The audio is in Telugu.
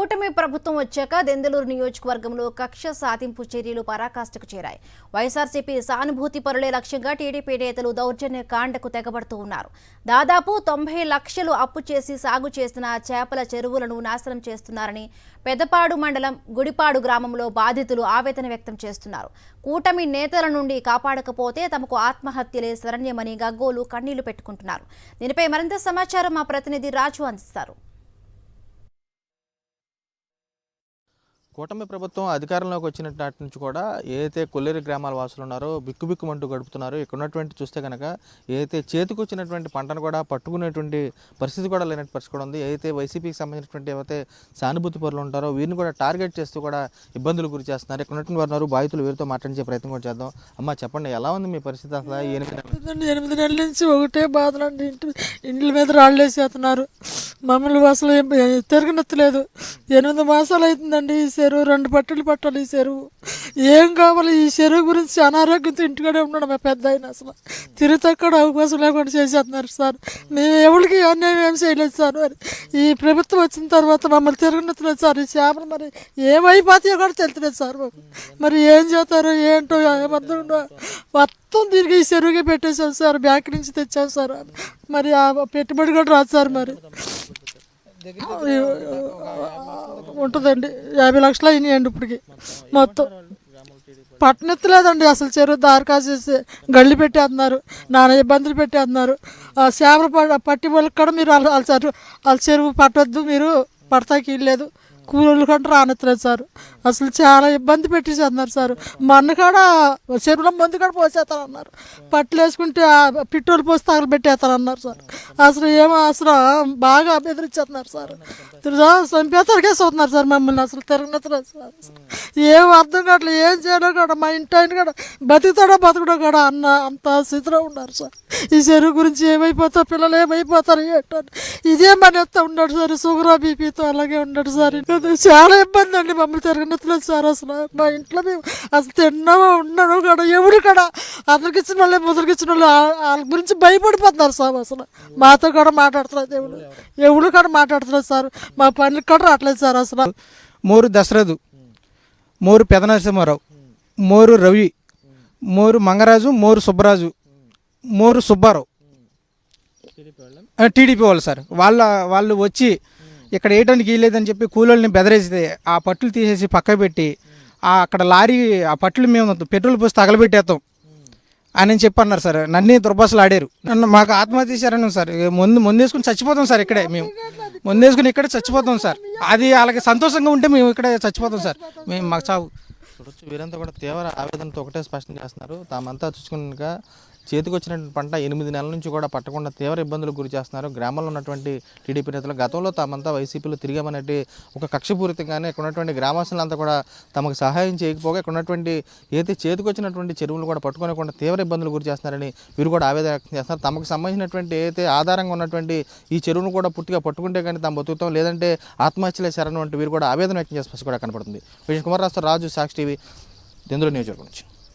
కూటమి ప్రభుత్వం వచ్చాక దెందులూరు నియోజకవర్గంలో కక్ష సాధింపు చర్యలు పరాకాష్ఠకు చేరాయి. వైఎస్ఆర్సీపీ సానుభూతి పరులే లక్ష్యంగా టీడీపీ నేతలు దౌర్జన్య కాండకు తెగబడుతూ ఉన్నారు. దాదాపు 90 లక్షలు అప్పు చేసి సాగు చేస్తున్న చేపల చెరువులను నాశనం చేస్తున్నారని పెదపాడు మండలం గుడిపాడు గ్రామంలో బాధితులు ఆవేదన వ్యక్తం చేస్తున్నారు. కూటమి నేతల నుండి కాపాడకపోతే తమకు ఆత్మహత్యలే శరణ్యమని గగ్గోలు కన్నీళ్లు పెట్టుకుంటున్నారు. దీనిపై మరింత సమాచారం మా ప్రతినిధి రాజు అందిస్తారు. కూటమి ప్రభుత్వం అధికారంలోకి వచ్చినట్టు నుంచి కూడా ఏదైతే కొల్లేరు గ్రామాల వాసులు ఉన్నారో బిక్కుబిక్కుమంటూ గడుపుతున్నారో ఇక్కడ ఉన్నటువంటి చూస్తే కనుక ఏదైతే చేతికొచ్చినటువంటి పంటను కూడా పట్టుకునేటువంటి పరిస్థితి కూడా లేనట్టు పరిస్థితి కూడా ఉంది. ఏదైతే వైసీపీకి సంబంధించినటువంటి ఏవైతే సానుభూతి పరులు ఉంటారో వీరిని కూడా టార్గెట్ చేస్తూ కూడా ఇబ్బందులు గురి చేస్తున్నారు. ఇక్కడ ఉన్నటువంటి వారు బాధితులు వీరితో మాట్లాడించే ప్రయత్నం కూడా చేద్దాం. అమ్మ చెప్పండి, ఎలా ఉంది మీ పరిస్థితి? అసలు 8 నెలల నుంచి ఒకటే బాధలండి. ఇండ్ల మీద రాళ్ళేసేస్తున్నారు. మమ్మల్ని అసలు తిరగనెత్తలేదు. 8 మాసాలు అవుతుందండి. ఈ చెరువు 2 పట్టలు పట్టాలి. ఈ చెరువు ఏం కావాలి? ఈ చెరువు గురించి అనారోగ్యంతో ఇంటికాడే ఉన్నాడు మా పెద్ద ఆయన. అసలు తిరుగుతక్కడ అవకాశం లేకుండా చేసేస్తున్నారు సార్. మేము ఎవరికి అన్యాయం ఏం చేయలేదు సార్. మరి ఈ ప్రభుత్వం వచ్చిన తర్వాత మమ్మల్ని తిరగనెత్తలేదు సార్. ఈ చేపలు మరి ఏమైపోతాయో కూడా తెలుతలేదు సార్. మరి ఏం చేస్తారో ఏంటో ఏమర్థం మొత్తం తిరిగి ఈ చెరువుగా పెట్టేసాం సార్. బ్యాంక్ నుంచి తెచ్చాం సార్. మరి ఆ పెట్టుబడి కూడా రాదు సార్. మరి ఉంటుందండి 50 లక్షలు అయినాయండి ఇప్పటికి. మొత్తం పట్టనెత్తలేదండి. అసలు చెరువు దారి కాసేసి గళ్ళు పెట్టేస్తున్నారు. నానా ఇబ్బందులు పెట్టేస్తున్నారు. చేపలు పట్టి వాళ్ళకి కూడా మీరు వాళ్ళ చెరువు పట్టొద్దు, మీరు పడతాకి ఇల్లేదు, కూలీలు కంటే రానెత్తలేదు సార్. అసలు చాలా ఇబ్బంది పెట్టేసేస్తున్నారు సార్. మన్ను కాడ చెరువులో మందు కూడా పోసేస్తారన్నారు. పట్లు వేసుకుంటే పెట్రోల్ పోసి తగలబెట్టేస్తారన్నారు సార్. అసలు అసలు బాగా బెదిరించేస్తున్నారు సార్. చంపేతరికే చూస్తున్నారు సార్ మమ్మల్ని. అసలు తిరగనెత్తలేదు సార్. ఏం అర్థం కావట్లేదు. ఏం చేయడం కూడా మా ఇంటి ఆయన కూడా బతుకుతాడో బతుకుడో కూడా అంత స్థితిలో ఉన్నారు సార్. ఈ చెరువు గురించి ఏమైపోతారు, పిల్లలు ఏమైపోతారు ఏంటో ఇదే మన ఎత్త ఉన్నాడు సార్. షుగర్ బీపీతో అలాగే ఉన్నాడు సార్. చాలా ఇబ్బంది అండి. మమ్మల్ని తిరగనెత్తలేదు సార్. అసలు మా ఇంట్లో మేము అసలు తిన్నామో ఉన్నాను కూడా ఎవరు కూడా అతనికిచ్చిన వాళ్ళు ముదరికిచ్చిన వాళ్ళు వాళ్ళ గురించి భయపడిపోతున్నారు సార్. అసలు మాతో కూడా మాట్లాడుతున్నారు. ఎవరు కూడా మాట్లాడుతున్నారు సార్. మా పనులకు కూడా రావట్లేదు సార్. అసలు మోరు దశరథు, మోరు పెదనరసింహారావు, మోరు రవి, మోరు మంగరాజు, మోరు సుబ్బరాజు, మోరు సుబ్బారావు టీడీపీ వాళ్ళు సార్. వాళ్ళు వచ్చి ఇక్కడ వేయటానికి వీల్లేదని చెప్పి కూలోళ్ళని బెదిరేస్తే ఆ పట్లు తీసేసి పక్క పెట్టి అక్కడ లారీ ఆ పట్లు మేము పెట్రోల్ పోసి తగలబెట్టేస్తాం అని చెప్పి అన్నారు సార్. నన్ను దుర్భాషలు ఆడారు. నన్ను మాకు ఆత్మహత్య చేశారని సార్. ముందేసుకుని చచ్చిపోతాం సార్. ఇక్కడే మేము ముందేసుకుని ఇక్కడే చచ్చిపోతాం సార్. అది వాళ్ళకి సంతోషంగా ఉంటే మేము ఇక్కడే చచ్చిపోతాం సార్. మేము మాకు చావు. చూడొచ్చు, వీరంతా కూడా తీవ్ర ఆవేదనతో ఒకటే స్పష్టం చేస్తున్నారు. తామంతా చూసుకున్నాక చేతికొచ్చినటువంటి పంట 8 నెలల నుంచి కూడా పట్టకుండా తీవ్ర ఇబ్బందులకు గురి చేస్తున్నారు. గ్రామంలో ఉన్నటువంటి టీడీపీ నేతలు గతంలో తామంతా వైసీపీలో తిరిగామనేది ఒక కక్షపూరితంగానే ఇక్కడ ఉన్నటువంటి గ్రామస్తులంతా కూడా తమకు సహాయం చేయకపోగా ఇక్కడ ఉన్నటువంటి ఏదైతే చేతికొచ్చినటువంటి చెరువులు కూడా పట్టుకోకుండా తీవ్ర ఇబ్బందులు గురి చేస్తున్నారని వీరు కూడా ఆవేదన వ్యక్తం చేస్తున్నారు. తమకు సంబంధించినటువంటి ఏదైతే ఆధారంగా ఉన్నటువంటి ఈ చెరువును కూడా పూర్తిగా పట్టుకుంటే కానీ తాము బతుకుతాం, లేదంటే ఆత్మహత్యలే శరణం వంటి వీరు కూడా ఆవేదన వ్యక్తం చేసే కూడా కనపడుతుంది. విజయ్ కుమార్ రాజు, సాక్షి టీవీ, దెందులూరు నియోజకవర్గం నుంచి.